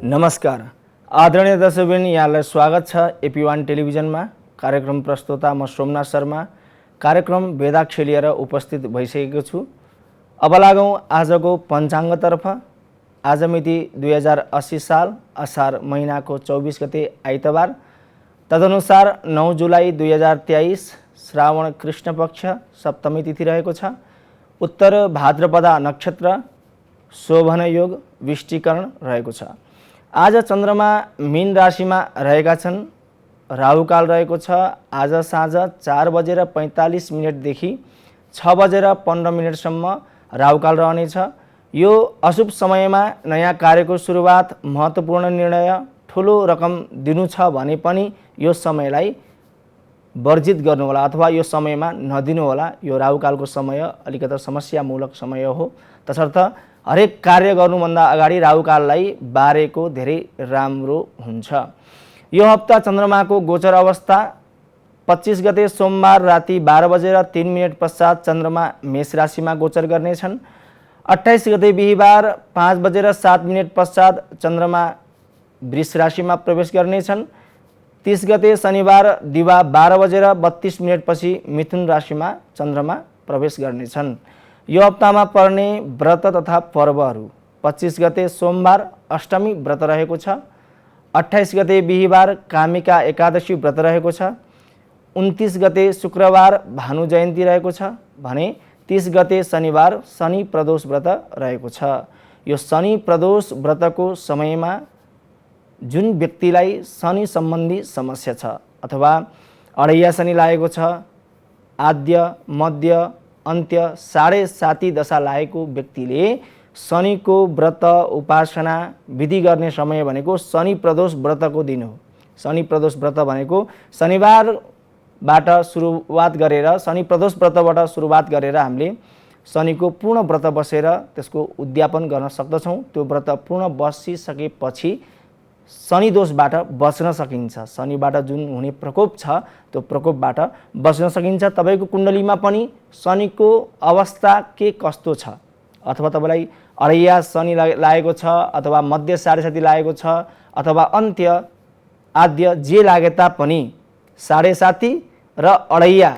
नमस्कार आदरणीय दर्शकवृन्द, यहाँलाई स्वागत छ एपी1 टेलिभिजनमा। कार्यक्रम प्रस्तुता म सोमनाथ शर्मा कार्यक्रम वेदाक्षी लिएर उपस्थित भइसकेको छु। अब लागौँ आजको पञ्चाङ्गतर्फ। आज मिति 2080 साल असार महिनाको 24 गते आइतबार, तदनुसार 9 जुलाई 2023 श्रावण कृष्ण पक्ष सप्तमी तिथि रहेको छ। उत्तर भाद्रपदा नक्षत्र, शोभन योग, विष्टिकरण रहेको छ। आज चन्द्रमा मीन राशिमा रहेका छन्। राहुकाल रहेको छ आज साँझ 4:45 देखि 6:15 राहुकाल रहनेछ। यो अशुभ समयमा नयाँ कार्यको सुरुवात, महत्त्वपूर्ण निर्णय, ठुलो रकम दिनु छ भने पनि यो समयलाई वर्जित गर्नुहोला अथवा यो समयमा नदिनु होला। यो राहुकालको समय अलिकति समस्यामूलक समय हो। तसर्थ हरेक कार्य गर्नुभन्दा अगाडि राहुकाललाई बारेको धेरै राम्रो हुन्छ। यो हप्ता चन्द्रमाको गोचर अवस्था 25 गते सोमबार राति 12:03 पश्चात चन्द्रमा मेष राशिमा गोचर गर्नेछन्। 28 गते बिहिबार 5:07 पश्चात चन्द्रमा वृष राशिमा प्रवेश गर्नेछन्। 30 गते शनिबार दिवा 12:32 पछि मिथुन राशिमा चन्द्रमा प्रवेश गर्नेछन्। यो हप्तामा पर्ने व्रत तथा पर्वहरू: 25 गते सोमबार अष्टमी व्रत रहेको छ। 28 गते बिहिबार कामिका एकादशी व्रत रहेको छ। 29 गते शुक्रबार भानु जयन्ती रहेको छ भने 30 गते शनिबार शनि प्रदोष व्रत रहेको छ। यो शनि प्रदोष व्रतको समयमा जुन व्यक्तिलाई शनि सम्बन्धी समस्या छ अथवा अडैया शनि लागेको छ, आद्य मध्य अन्त्य साढे साती दशा लागेको व्यक्तिले शनिको व्रत उपासना विधि गर्ने समय भनेको शनि प्रदोष व्रतको दिन हो। शनि प्रदोष व्रत भनेको शनिबारबाट सुरुवात गरेर, शनि प्रदोष व्रतबाट सुरुवात गरेर हामीले शनिको पूर्ण व्रत बसेर त्यसको उद्यापन गर्न सक्दछौँ। त्यो व्रत पूर्ण बसिसकेपछि शनि दोषबाट बच्न सकिन्छ। शनिबाट जुन हुने प्रकोप छ त्यो प्रकोपबाट बच्न सकिन्छ। तपाईको कुण्डलीमा पनि शनिको अवस्था के कस्तो छ, अथवा तपाईलाई अडैया शनि लागेको छ अथवा मध्य साढे साती लागेको छ अथवा अन्त्य आद्य जे लागे तापनि साढे साती र अडैया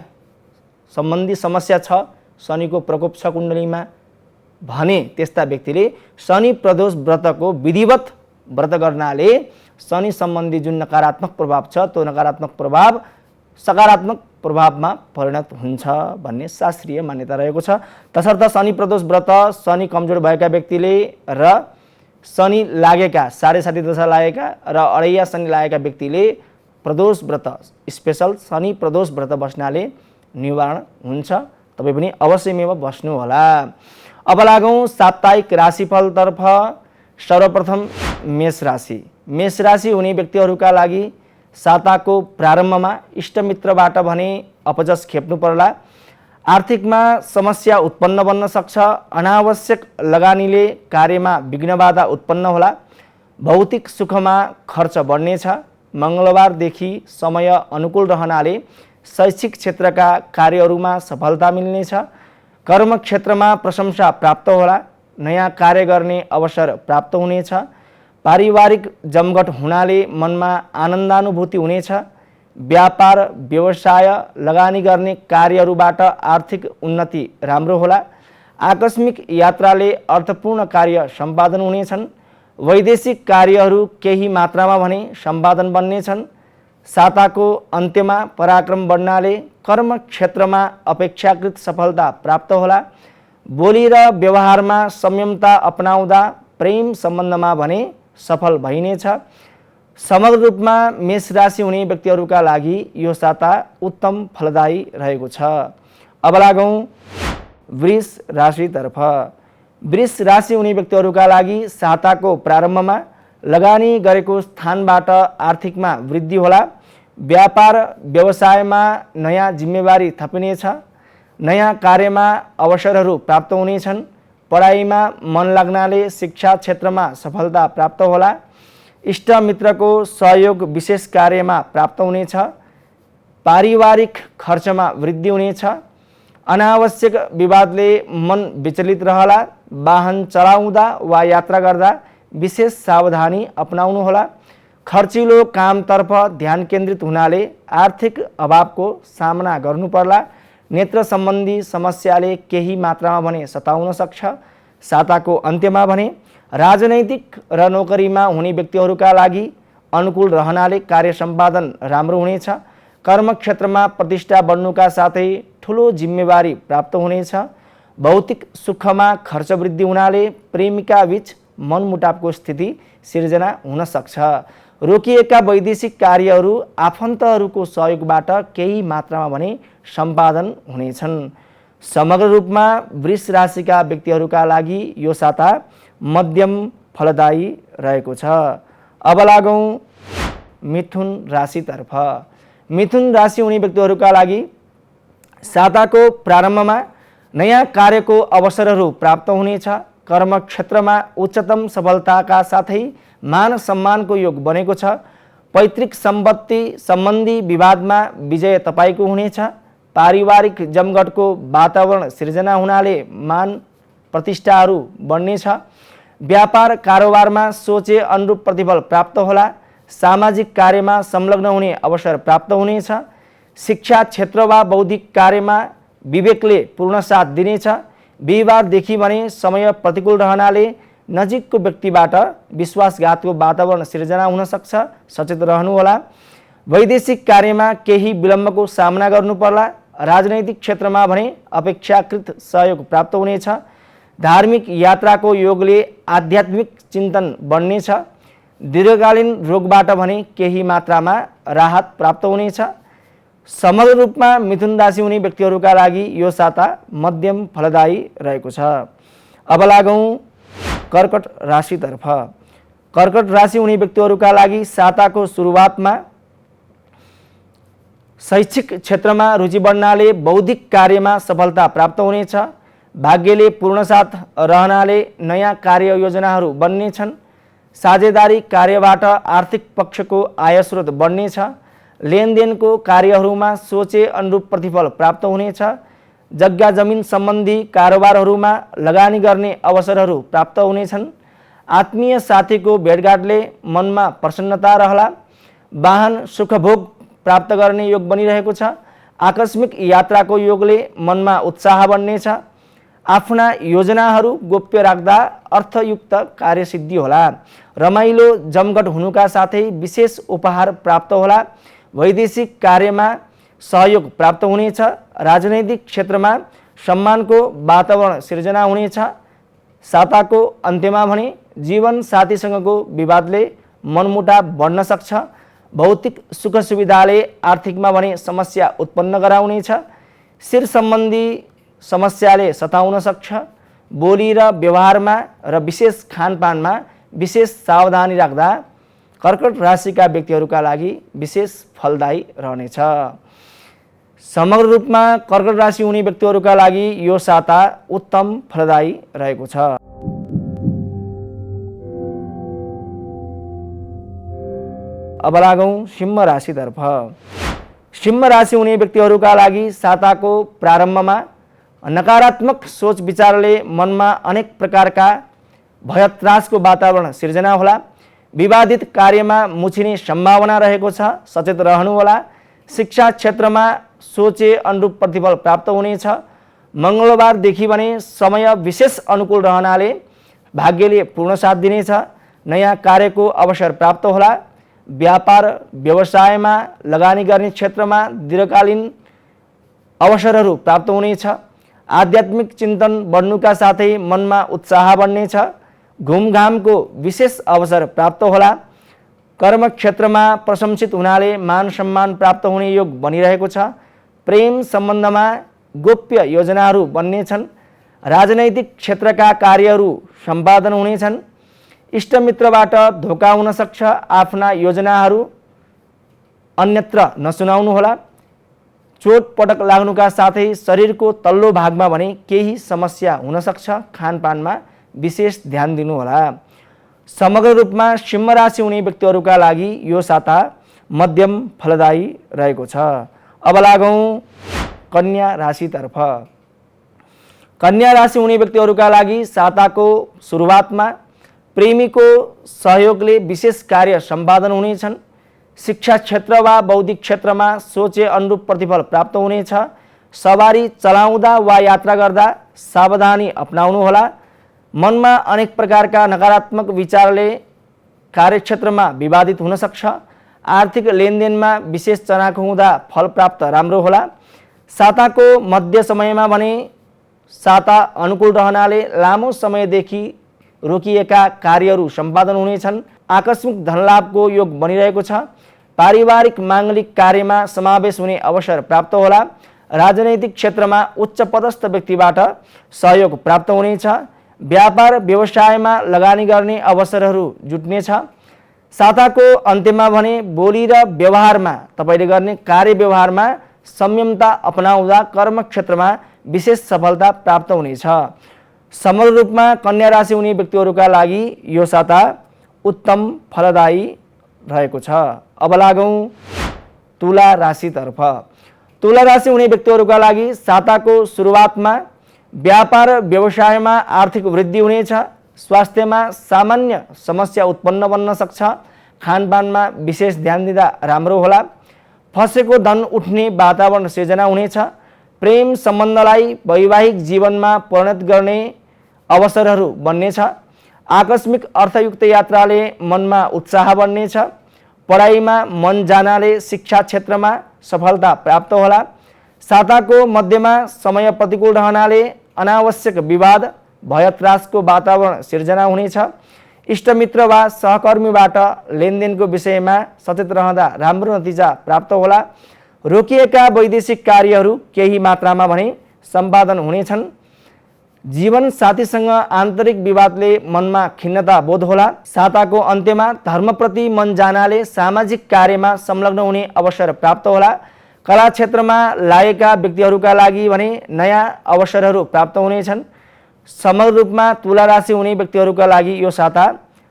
सम्बन्धी समस्या छ, शनिको प्रकोप छ कुण्डलीमा भने त्यस्ता व्यक्तिले शनि प्रदोष व्रतको विधिवत व्रत गर्नाले शनि सम्बन्धी जुन नकारात्मक प्रभाव छ त्यो नकारात्मक प्रभाव सकारात्मक प्रभावमा परिणत हुन्छ भन्ने शास्त्रीय मान्यता रहेको छ। तसर्थ शनि प्रदोष व्रत शनि कमजोर भएका व्यक्तिले र शनि लागेका साढे साती दशा लागेका र अडैया शनि लागेका व्यक्तिले प्रदोष व्रत, स्पेशल शनि प्रदोष व्रत बस्नाले निवारण हुन्छ। तपाईँ पनि अवश्यमेव बस्नु होला। अब लागौँ साप्ताहिक राशिफलतर्फ। सर्वप्रथम मेष राशि। मेष राशि हुने व्यक्तिहरूका लागि साताको प्रारम्भमा इष्टमित्रबाट भने अपजस खेप्नु पर्ला। आर्थिकमा समस्या उत्पन्न बन्न सक्छ। अनावश्यक लगानीले कार्यमा विघ्न बाधा उत्पन्न होला। भौतिक सुखमा खर्च बढ्नेछ। मङ्गलबारदेखि समय अनुकूल रहनाले शैक्षिक क्षेत्रका कार्यहरूमा सफलता मिल्नेछ। कर्म क्षेत्रमा प्रशंसा प्राप्त होला। नयाँ कार्य गर्ने अवसर प्राप्त हुनेछ। पारिवारिक जमघट हुनाले मनमा आनन्दानुभूति हुनेछ। व्यापार व्यवसाय लगानी गर्ने कार्यहरूबाट आर्थिक उन्नति राम्रो होला। आकस्मिक यात्राले अर्थपूर्ण कार्य सम्पादन हुनेछन्। वैदेशिक कार्यहरू केही मात्रामा भने सम्पादन बन्नेछन्। साताको अन्त्यमा पराक्रम बढ्नाले कर्म क्षेत्रमा अपेक्षाकृत सफलता प्राप्त होला। बोली र व्यवहारमा संयमता अपनाउँदा प्रेम सम्बन्धमा भने सफल भइनेछ। समग्र रूपमा मेष राशि हुने व्यक्तिहरूका लागि यो साता उत्तम फलदायी रहेको छ। अब लागौँ वृष राशितर्फ। वृष राशि हुने व्यक्तिहरूका लागि साताको प्रारम्भमा लगानी गरेको स्थानबाट आर्थिकमा वृद्धि होला। व्यापार व्यवसायमा नयाँ जिम्मेवारी थपिनेछ। नयाँ कार्यमा अवसरहरू प्राप्त हुनेछन्। पढाइमा मन लाग्नाले शिक्षा क्षेत्रमा सफलता प्राप्त होला। इष्ट मित्रको सहयोग विशेष कार्यमा प्राप्त हुनेछ। पारिवारिक खर्चमा वृद्धि हुनेछ। अनावश्यक विवादले मन विचलित रहला। वाहन चलाउँदा वा यात्रा गर्दा विशेष सावधानी अपनाउनुहोला। खर्चिलो कामतर्फ ध्यान केन्द्रित हुनाले आर्थिक अभावको सामना गर्नुपर्ला। नेत्र सम्बन्धी समस्याले केही मात्रामा भने सताउन सक्छ। साताको अन्त्यमा भने राजनैतिक र नोकरीमा हुने व्यक्तिहरूका लागि अनुकूल रहनाले कार्य सम्पादन राम्रो हुनेछ। कर्मक्षेत्रमा प्रतिष्ठा बढ्नुका साथै ठुलो जिम्मेवारी प्राप्त हुनेछ। भौतिक सुखमा खर्च वृद्धि हुनाले प्रेमिका बीच मनमुटावको स्थिति सिर्जना हुन सक्छ। रोकिएका वैदेशिक कार्यहरू आफन्तहरूको सहयोगबाट केही मात्रामा भने सम्पादन हुनेछन्। समग्र रूपमा वृष राशिका व्यक्तिहरूका लागि यो साता मध्यम फलदायी रहेको छ। अब लागौँ मिथुन राशितर्फ। मिथुन राशि हुने व्यक्तिहरूका लागि साताको प्रारम्भमा नयाँ कार्यको अवसरहरू प्राप्त हुनेछ। कर्मक्षेत्रमा उच्चतम सफलताका साथै मान सम्मानको योग बनेको छ। पैतृक सम्पत्ति सम्बन्धी विवादमा विजय तपाईँको हुनेछ। पारिवारिक जमघटको वातावरण सिर्जना हुनाले मान प्रतिष्ठाहरू बढ्नेछ। व्यापार कारोबारमा सोचे अनुरूप प्रतिफल प्राप्त होला। सामाजिक कार्यमा संलग्न हुने अवसर प्राप्त हुनेछ। शिक्षा क्षेत्र वा बौद्धिक कार्यमा विवेकले पूर्ण साथ दिनेछ। बिहिबारदेखि भने समय प्रतिकूल रहनाले नजिकको व्यक्तिबाट विश्वासघातको वातावरण सिर्जना हुन सक्छ। सचेत रहनुहोला। वैदेशिक कार्यमा केही विलम्बको सामना गर्नुपर्ला। राजनैतिक क्षेत्रमा भने अपेक्षाकृत सहयोग प्राप्त हुनेछ। धार्मिक यात्राको योगले आध्यात्मिक चिन्तन बढ्नेछ। दीर्घकालीन रोगबाट भने केही मात्रामा राहत प्राप्त हुनेछ। समग्र रूपमा मिथुन राशि हुने व्यक्तिहरूका लागि यो साता मध्यम फलदायी रहेको छ। अब लागौँ कर्कट राशितर्फ। कर्कट राशि हुने व्यक्तिहरूका लागि साताको सुरुवातमा शैक्षिक क्षेत्रमा रुचि बढ्नाले बौद्धिक कार्यमा सफलता प्राप्त हुनेछ। भाग्यले पूर्ण साथ रहनाले नयाँ कार्य योजनाहरू बन्नेछन्। साझेदारी कार्यबाट आर्थिक पक्षको आय स्रोत बढ्नेछ। लेनदेनको कार्यहरूमा सोचे अनुरूप प्रतिफल प्राप्त हुनेछ। जग्गा जमिन सम्बन्धी कारोबारहरूमा लगानी गर्ने अवसरहरू प्राप्त हुनेछन्। आत्मीय साथीको भेटघाटले मनमा प्रसन्नता रहला। वाहन सुखभोग प्राप्त गर्ने योग बनिरहेको छ। आकस्मिक यात्राको योगले मनमा उत्साह बढ्नेछ। आफ्ना योजनाहरू गोप्य राख्दा अर्थयुक्त कार्यसिद्धि होला। रमाइलो जमघट हुनुका साथै विशेष उपहार प्राप्त होला। वैदेशिक कार्यमा सहयोग प्राप्त हुनेछ। राजनैतिक क्षेत्रमा सम्मानको वातावरण सिर्जना हुनेछ। साताको अन्त्यमा भने जीवन साथीसँगको विवादले मनमुटाव बढ्न सक्छ। भौतिक सुख सुविधाले आर्थिकमा भने समस्या उत्पन्न गराउनेछ। शिर सम्बन्धी समस्याले सताउन सक्छ। बोली र व्यवहारमा र विशेष खानपानमा विशेष सावधानी राख्दा कर्कट राशिका व्यक्तिहरूका लागि विशेष फलदायी रहनेछ। समग्र रूपमा कर्कट राशि हुने व्यक्तिहरूका लागि यो साता उत्तम फलदायी रहेको छ। अब लागौँ सिंह राशितर्फ। सिंह राशि हुने व्यक्तिहरूका लागि साताको प्रारम्भमा नकारात्मक सोच विचारले मनमा अनेक प्रकारका भयत्रासको वातावरण सिर्जना होला। विवादित कार्यमा मुछिने सम्भावना रहेको छ। सचेत रहनुहोला। शिक्षा क्षेत्रमा सोचे अनुरूप प्रतिफल प्राप्त हुनेछ। मङ्गलबारदेखि भने समय विशेष अनुकूल रहनाले भाग्यले पूर्ण साथ दिनेछ। नयाँ कार्यको अवसर प्राप्त होला। व्यापार व्यवसायमा लगानी गर्ने क्षेत्रमा दीर्घकालीन अवसरहरू प्राप्त हुनेछ। आध्यात्मिक चिन्तन बढ्नुका साथै मनमा उत्साह बढ्नेछ। घुमघामको विशेष अवसर प्राप्त होला। कर्मक्षेत्रमा प्रशंसित हुनाले मान सम्मान प्राप्त हुने योग बनिरहेको छ। प्रेम सम्बन्धमा गोप्य योजनाहरू बन्नेछन्। राजनैतिक क्षेत्रका कार्यहरू सम्पादन हुनेछन्। इष्टमित्रबाट धोका हुन सक्छ। आफ्ना योजनाहरू अन्यत्र नसुनाउनुहोला। चोटपटक लाग्नुका साथै शरीरको तल्लो भागमा भने केही समस्या हुन सक्छ। खानपानमा विशेष ध्यान दिनुहोला। समग्र रूपमा सिंह राशि हुने व्यक्तिहरूका लागि यो साता मध्यम फलदायी रहेको छ। अब लागौँ कन्या राशितर्फ। कन्या राशि हुने व्यक्तिहरूका लागि साताको सुरुवातमा प्रेमीको सहयोगले विशेष कार्य सम्पादन हुनेछन्। शिक्षा क्षेत्र वा बौद्धिक क्षेत्रमा सोचे अनुरूप प्रतिफल प्राप्त हुनेछ। सवारी चलाउँदा वा यात्रा गर्दा सावधानी अपनाउनुहोला। मनमा अनेक प्रकारका नकारात्मक विचारले कार्यक्षेत्रमा विवादित हुन सक्छ। आर्थिक लेनदेनमा विशेष चनाखो हुँदा फल प्राप्त राम्रो होला। साताको मध्य समयमा भने साता अनुकूल रहनाले लामो समयदेखि रोकिएका कार्यहरू सम्पादन हुनेछन्। आकस्मिक धनलाभको योग बनिरहेको छ। पारिवारिक माङ्गलिक कार्यमा समावेश हुने अवसर प्राप्त होला। राजनैतिक क्षेत्रमा उच्च पदस्थ व्यक्तिबाट सहयोग प्राप्त हुनेछ। व्यापार व्यवसायमा लगानी गर्ने अवसरहरू जुट्नेछ। साताको अन्त्यमा भने बोली र व्यवहारमा तपाईले गर्ने कार्य व्यवहारमा संयमता अपनाउँदा कर्म क्षेत्रमा विशेष सफलता प्राप्त हुनेछ। समग्र रूपमा कन्या राशि हुने व्यक्तिहरूका लागि यो साता उत्तम फलदायी रहेको छ। अब लागौं तुला राशितर्फ। तुला राशि हुने व्यक्तिहरूका लागि साताको सुरुवातमा व्यापार व्यवसायमा आर्थिक वृद्धि हुनेछ। स्वास्थ्यमा सामान्य समस्या उत्पन्न बन्न सक्छ। खानपानमा विशेष ध्यान दिँदा राम्रो होला। फसेको धन उठ्ने वातावरण सिर्जना हुनेछ। प्रेम सम्बन्धलाई वैवाहिक जीवनमा परिणत गर्ने अवसरहरू बन्नेछ। आकस्मिक अर्थयुक्त यात्राले मनमा उत्साह बन्नेछ। पढाइमा मन जानाले शिक्षा क्षेत्रमा सफलता प्राप्त होला। साताको मध्यमा समय प्रतिकूल रहनाले अनावश्यक विवाद भयत्रासको वातावरण सिर्जना हुनेछ। इष्टमित्र वा सहकर्मीबाट लेनदेनको विषयमा सचेत रहँदा राम्रो नतिजा प्राप्त होला। रोकिएका वैदेशिक कार्यहरू केही मात्रामा भने सम्पादन हुनेछन्। जीवन साथीसँग आन्तरिक विवादले मनमा खिन्नता बोध होला। साताको अन्त्यमा धर्मप्रति मन जानाले सामाजिक कार्यमा संलग्न हुने अवसर प्राप्त होला। कला क्षेत्रमा लागेका व्यक्तिहरूका लागि भने नयाँ अवसरहरू प्राप्त हुनेछन्। समग्र रूपमा तुला राशि हुने व्यक्तिहरूका लागि यो साता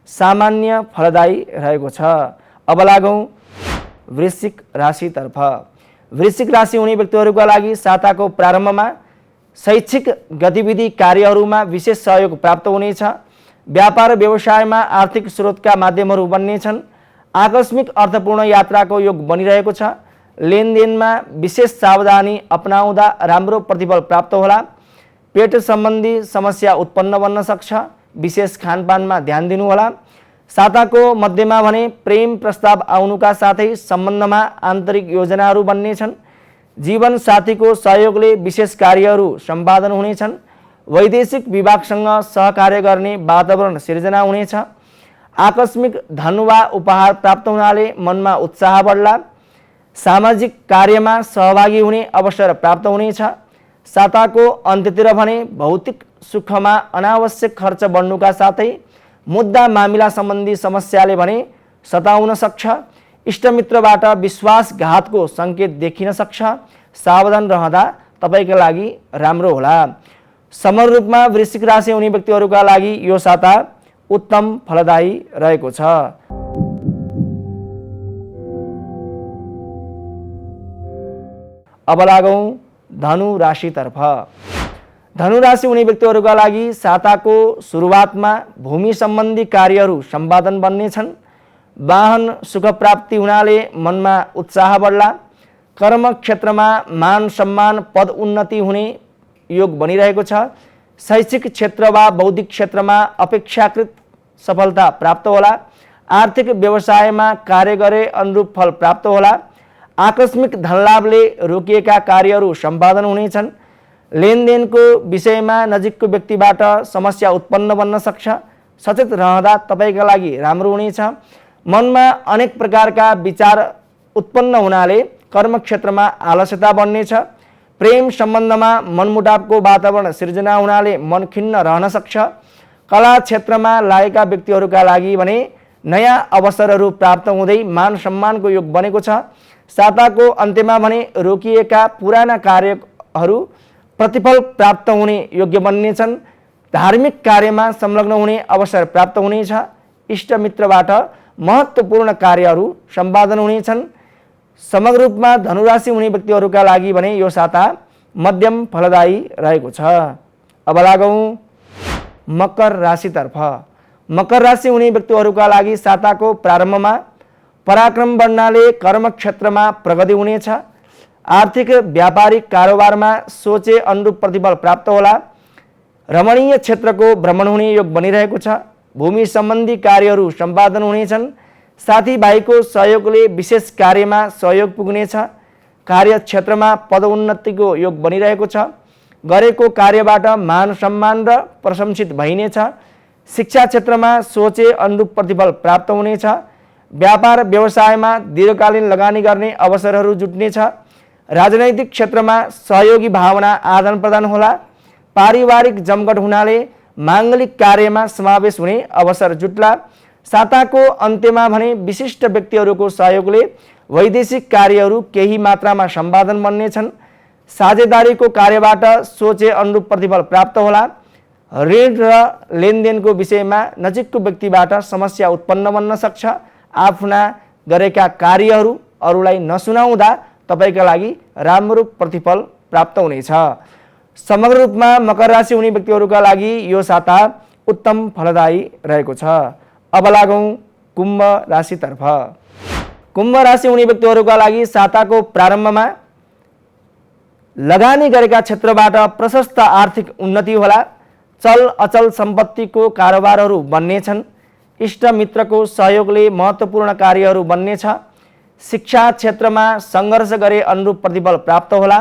सामान्य फलदायी रहेको छ। अब लागौं वृश्चिक राशितर्फ। वृश्चिक राशि हुने व्यक्तिहरूका लागि साताको प्रारम्भमा शैक्षिक गतिविधि कार्यहरूमा विशेष सहयोग प्राप्त हुनेछ। व्यापार व्यवसायमा आर्थिक स्रोतका माध्यमहरू बन्नेछन्। आकस्मिक अर्थपूर्ण यात्राको योग बनिरहेको छ। लेनदेनमा विशेष सावधानी अपनाउँदा राम्रो प्रतिफल प्राप्त होला। पेट सम्बन्धी समस्या उत्पन्न बन्न सक्छ। विशेष खानपानमा ध्यान दिनुहोला। साताको मध्यमा भने प्रेम प्रस्ताव आउनुका साथै सम्बन्धमा आन्तरिक योजनाहरू बन्नेछन्। जीवन साथीको सहयोगले विशेष कार्यहरू सम्पादन हुनेछन्। वैदेशिक विभागसँग सहकार्य गर्ने वातावरण सिर्जना हुनेछ। आकस्मिक धन वा उपहार प्राप्त हुनाले मनमा उत्साह बढ्ला। सामाजिक कार्यमा सहभागी हुने अवसर प्राप्त हुनेछ। साताको अन्त्यतिर भने भौतिक सुखमा अनावश्यक खर्च बढ्नुका साथै मुद्दा मामिला सम्बन्धी समस्याले भने सताउन सक्छ। इष्टमित्रबाट विश्वासघातको सङ्केत देखिन सक्छ। सावधान रहँदा तपाईका लागि राम्रो होला। समग्र रूपमा वृश्चिक राशि हुने व्यक्तिहरूका लागि यो साता उत्तम फलदायी रहेको छ। अब लागौं धनु राशितर्फ। धनु राशि हुने व्यक्तिहरूका लागि साताको सुरुवातमा भूमि सम्बन्धी कार्यहरू सम्पादन बन्नेछन्। वाहन सुख प्राप्ति हुनाले मनमा उत्साह बढ्ला। कर्म क्षेत्रमा मान सम्मान पद उन्नति हुने योग बनिरहेको छ। शैक्षिक क्षेत्र वा बौद्धिक क्षेत्रमा अपेक्षाकृत सफलता प्राप्त होला। आर्थिक व्यवसायमा कार्य गरे अनुरूप फल प्राप्त होला। आकस्मिक धनलाभले रोकिएका कार्यहरू सम्पादन हुनेछन्। लेनदेनको विषयमा नजिकको व्यक्तिबाट समस्या उत्पन्न बन्न सक्छ। सचेत रहँदा तपाईका लागि राम्रो हुनेछ। मनमा अनेक प्रकारका विचार उत्पन्न हुनाले कर्म क्षेत्रमा आलस्यता बन्नेछ। प्रेम सम्बन्धमा मनमुटावको वातावरण सिर्जना हुनाले मन खिन्न रहन सक्छ। कला क्षेत्रमा लागेका व्यक्तिहरूका लागि भने नयाँ अवसरहरू प्राप्त हुँदै मान सम्मानको योग बनेको छ। साताको अन्त्यमा भने रोकिएका पुराना कार्यहरू प्रतिफल प्राप्त हुने योग्य बन्नेछन्। धार्मिक कार्यमा संलग्न हुने अवसर प्राप्त हुनेछ। इष्टमित्रबाट महत्त्वपूर्ण कार्यहरू सम्पादन हुनेछन्। समग्र रूपमा धनुराशि हुने व्यक्तिहरूका लागि भने यो साता मध्यम फलदायी रहेको छ। अब लागौं मकर राशितर्फ। मकर राशि हुने व्यक्तिहरूका लागि साताको प्रारम्भमा पराक्रम बढ्नाले कर्म क्षेत्रमा प्रगति हुनेछ। आर्थिक व्यापारिक कारोबारमा सोचे अनुरूप प्रतिफल प्राप्त होला। रमणीय क्षेत्रको भ्रमण हुने योग बनिरहेको छ। भूमि सम्बन्धी कार्यहरू सम्पादन हुनेछन्। साथीभाइको सहयोगले विशेष कार्यमा सहयोग पुग्नेछ। कार्यक्षेत्रमा पदोन्नतिको योग बनिरहेको छ। गरेको कार्यबाट मान सम्मान र प्रशंसित भइनेछ। शिक्षा क्षेत्रमा सोचे अनुरूप प्रतिफल प्राप्त हुनेछ। व्यापार व्यवसायमा दीर्घकालीन लगानी गर्ने अवसरहरू जुट्नेछ। राजनैतिक क्षेत्रमा सहयोगी भावना आदान प्रदान होला। पारिवारिक जमघट हुनाले माङ्गलिक कार्यमा समावेश हुने अवसर जुट्ला। साताको अन्त्यमा भने विशिष्ट व्यक्तिहरूको सहयोगले वैदेशिक कार्यहरू केही मात्रामा सम्पादन बन्नेछन्। साझेदारीको कार्यबाट सोचे अनुरूप प्रतिफल प्राप्त होला। ऋण र लेनदेनको विषयमा नजिकको व्यक्तिबाट समस्या उत्पन्न बन्न सक्छ। आफ्ना गरेका कार्यहरू अरूलाई नसुनाउँदा तपाईका लागि राम्रो प्रतिफल प्राप्त हुनेछ। समग्र रूपमा मकर राशि हुने व्यक्तिहरूका लागि यो साता उत्तम फलदायी रहेको छ। अब लागौँ कुम्भ राशितर्फ। कुम्भ राशि हुने व्यक्तिहरूका लागि साताको प्रारम्भमा लगानी गरेका क्षेत्रबाट प्रशस्त आर्थिक उन्नति होला। चल अचल सम्पत्तिको कारोबारहरू बन्नेछन्। इष्ट मित्रको सहयोगले महत्त्वपूर्ण कार्यहरू बन्नेछ। शिक्षा क्षेत्रमा सङ्घर्ष गरे अनुरूप प्रतिफल प्राप्त होला।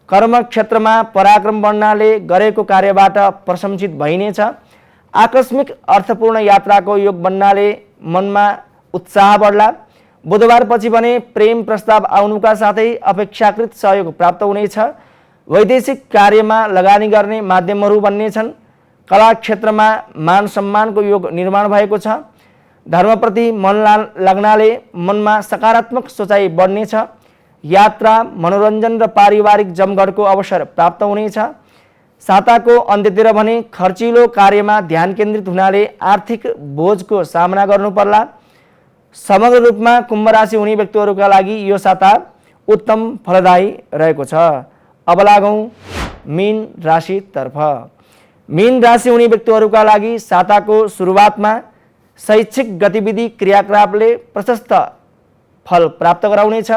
कर्म क्षेत्रमा पराक्रम बढ्नाले गरेको कार्यबाट प्रशंसित भइनेछ। आकस्मिक अर्थपूर्ण यात्राको योग बन्नाले मनमा उत्साह बढ्ला। बुधबारपछि भने प्रेम प्रस्ताव आउनुका साथै अपेक्षाकृत सहयोग प्राप्त हुनेछ। वैदेशिक कार्यमा लगानी गर्ने माध्यमहरू बन्नेछन्। कला क्षेत्रमा मान सम्मानको योग निर्माण भएको छ। धर्मप्रति मन लाग्नाले मनमा सकारात्मक सोचाइ बढ्नेछ। यात्रा मनोरञ्जन र पारिवारिक जमघटको अवसर प्राप्त हुनेछ। साताको अन्त्यतिर भने खर्चिलो कार्यमा ध्यान केन्द्रित हुनाले आर्थिक बोझको सामना गर्नु पर्ला। समग्र रूपमा कुम्भ राशि हुने व्यक्तिहरूका लागि यो साता उत्तम फलदायी रहेको छ। अब लागौँ मीन राशितर्फ। मीन राशि हुने व्यक्तिहरूका लागि साताको सुरुवातमा शैक्षिक गतिविधि क्रियाकलापले प्रशस्त फल प्राप्त गराउनेछ।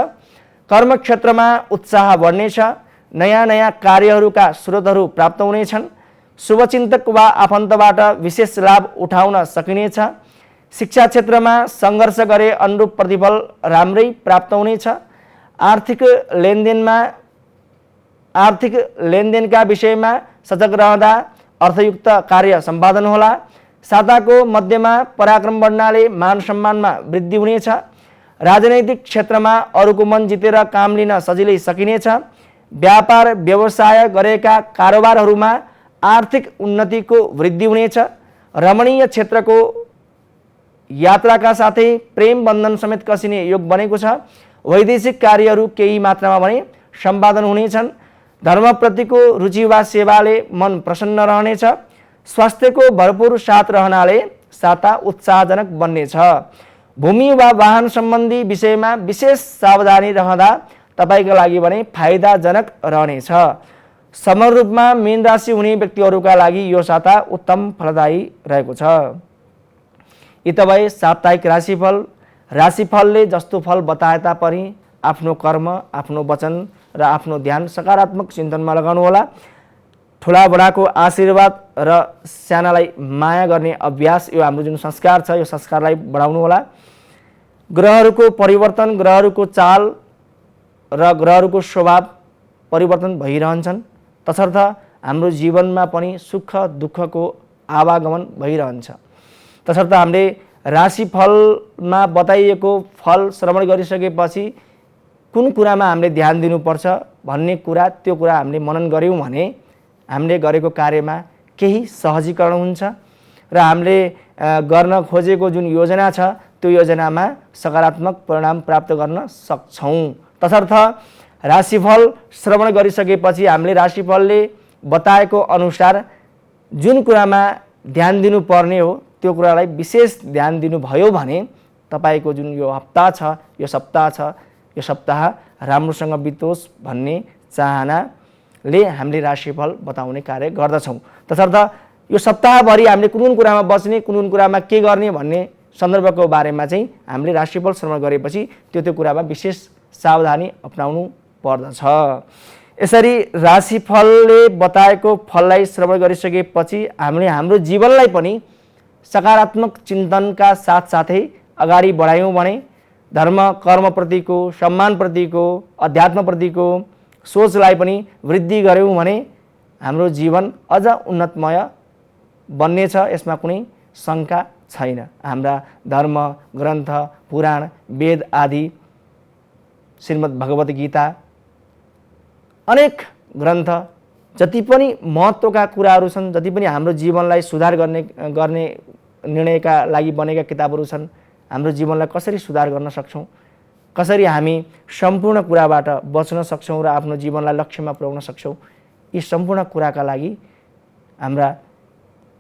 कर्म क्षेत्रमा उत्साह बढ्नेछ। नयाँ नयाँ कार्यहरूका स्रोतहरू प्राप्त हुनेछन्। शुभचिन्तक वा आफन्तबाट विशेष लाभ उठाउन सकिनेछ। शिक्षा क्षेत्रमा सङ्घर्ष गरे अनुरूप प्रतिफल राम्रै प्राप्त हुनेछ। आर्थिक लेनदेनका विषयमा सजग रहँदा अर्थयुक्त कार्य सम्पादन होला। साताको मध्यमा पराक्रम बढ्नाले मान सम्मानमा वृद्धि हुनेछ। राजनैतिक क्षेत्रमा अरूको मन जितेर काम लिन सजिलै सकिनेछ। व्यापार व्यवसाय गरेका कारोबारहरूमा आर्थिक उन्नतिको वृद्धि हुनेछ। रमणीय क्षेत्रको यात्राका साथै प्रेम बन्धन समेत कसिने योग बनेको छ। वैदेशिक कार्यहरू केही मात्रामा भने सम्पादन हुनेछन्। धर्मप्रतिको रुचि वा सेवाले मन प्रसन्न रहनेछ। स्वास्थ्यको भरपूर साथ रहनाले साता उत्साहजनक बन्नेछ। भूमि वा वाहन सम्बन्धी विषयमा विशेष सावधानी रहँदा तपाईका लागि भने फाइदाजनक रहनेछ। समग्र रूपमा मीन राशि हुने व्यक्तिहरूका लागि यो साता उत्तम फलदायी रहेको छ। यी तपाईँ साप्ताहिक राशिफल। राशिफलले जस्तो फल बताए तापनि आफ्नो कर्म, आफ्नो वचन र आफ्नो ध्यान सकारात्मक चिन्तनमा लगाउनु होला। ठुला बडाको आशीर्वाद र सानालाई माया गर्ने अभ्यास, यो हाम्रो जुन संस्कार छ, यो संस्कारलाई बढाउनु होला। ग्रहहरूको परिवर्तन, ग्रहहरूको चाल र ग्रहहरूको स्वभाव परिवर्तन भइरहन्छन्। तसर्थ हाम्रो जीवनमा पनि सुख दुःखको आवागमन भइरहन्छ। तसर्थ हामीले राशिफलमा बताइएको फल श्रवण गरिसकेपछि कुन कुरामा हामीले ध्यान दिनुपर्छ भन्ने कुरा, त्यो कुरा हामीले मनन गऱ्यौँ भने हामीले गरेको कार्यमा केही सहजीकरण हुन्छ र हामीले गर्न खोजेको जुन योजना छ त्यो योजनामा सकारात्मक परिणाम प्राप्त गर्न सक्छौँ। तसर्थ राशिफल श्रवण गरिसकेपछि हामीले राशिफलले बताएको अनुसार जुन कुरामा ध्यान दिनुपर्ने हो त्यो कुरालाई विशेष ध्यान दिनुभयो भने तपाईको जुन यो हप्ता छ, यो सप्ताह छ, यो सप्ताह राम्रोसँग बितोस् भन्ने चाहनाले हामीले राशिफल बताउने कार्य गर्दछौँ। तसर्थ यो सप्ताहभरि हामीले कुन कुरामा बस्ने, कुन कुरामा के गर्ने भन्ने सन्दर्भको बारेमा चाहिँ हामीले राशिफल श्रवण गरेपछि त्यो कुरामा विशेष सावधानी अपनाउनु पर्दछ। यसरी राशिफलले बताएको फललाई श्रवण गरिसकेपछि हामीले हाम्रो जीवनलाई पनि सकारात्मक चिन्तनका साथसाथै अगाडि बढायौँ भने धर्म कर्मप्रतिको, सम्मानप्रतिको, अध्यात्मप्रतिको सोचलाई पनि वृद्धि गऱ्यौँ भने हाम्रो जीवन अझ उन्नतमय बन्नेछ, यसमा कुनै शङ्का छैन। हाम्रा धर्म ग्रन्थ, पुराण, वेद आदि, श्रीमद् भगवत गीता, अनेक ग्रन्थ जति पनि महत्त्वका कुराहरू छन्, जति पनि हाम्रो जीवनलाई सुधार गर्ने निर्णयका लागि बनेका किताबहरू छन्, हाम्रो जीवनलाई कसरी सुधार गर्न सक्छौँ, कसरी हामी सम्पूर्ण कुराबाट बच्न सक्छौँ र आफ्नो जीवनलाई लक्ष्यमा पुर्याउन सक्छौँ, यी सम्पूर्ण कुराका लागि हाम्रा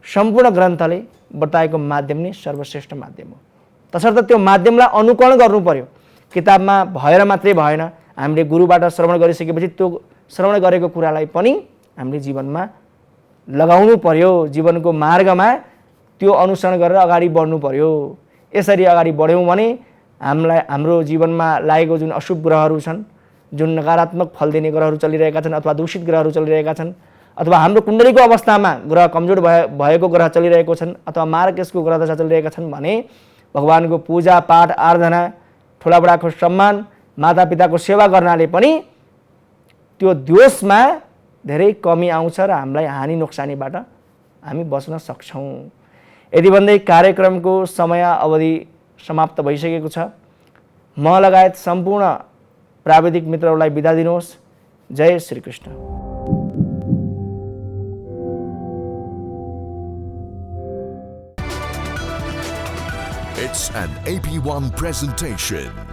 सम्पूर्ण ग्रन्थले बताएको माध्यम नै सर्वश्रेष्ठ माध्यम हो। तसर्थ त्यो माध्यमलाई अनुकरण गर्नु पर्यो। किताबमा भएर मात्रै भएन, हामीले गुरुबाट श्रवण गरिसकेपछि त्यो श्रवण गरेको कुरालाई पनि हामीले जीवनमा लगाउनु पर्यो, जीवनको मार्गमा त्यो अनुसरण गरेर अगाडि बढ्नु पर्यो। यसरी अगाडि बढ्यौँ भने हाम्रो जीवनमा लागेको जुन अशुभ ग्रहहरू छन्, जुन नकारात्मक फल दिने ग्रहहरू चलिरहेका छन् अथवा दूषित ग्रहहरू चलिरहेका छन्, अथवा हाम्रो कुण्डलीको अवस्थामा ग्रह कमजोर भएको ग्रह चलिरहेको छन् अथवा मार्गकेशको ग्रह दशा चलिरहेका छन् भने भगवानको पूजा पाठ आराधना, ठुलाबडाको सम्मान, मातापिताको सेवा गर्नाले पनि त्यो दोषमा धेरै कमी आउँछ र हामीलाई हानि नोक्सानीबाट हामी बच्न सक्छौँ। यदि भन्दै कार्यक्रमको समय अवधि समाप्त भइसकेको छ। म लगायत सम्पूर्ण प्राविधिक मित्रहरूलाई बिदा दिनुहोस्। जय Shri Krishna. It's an AP1 presentation.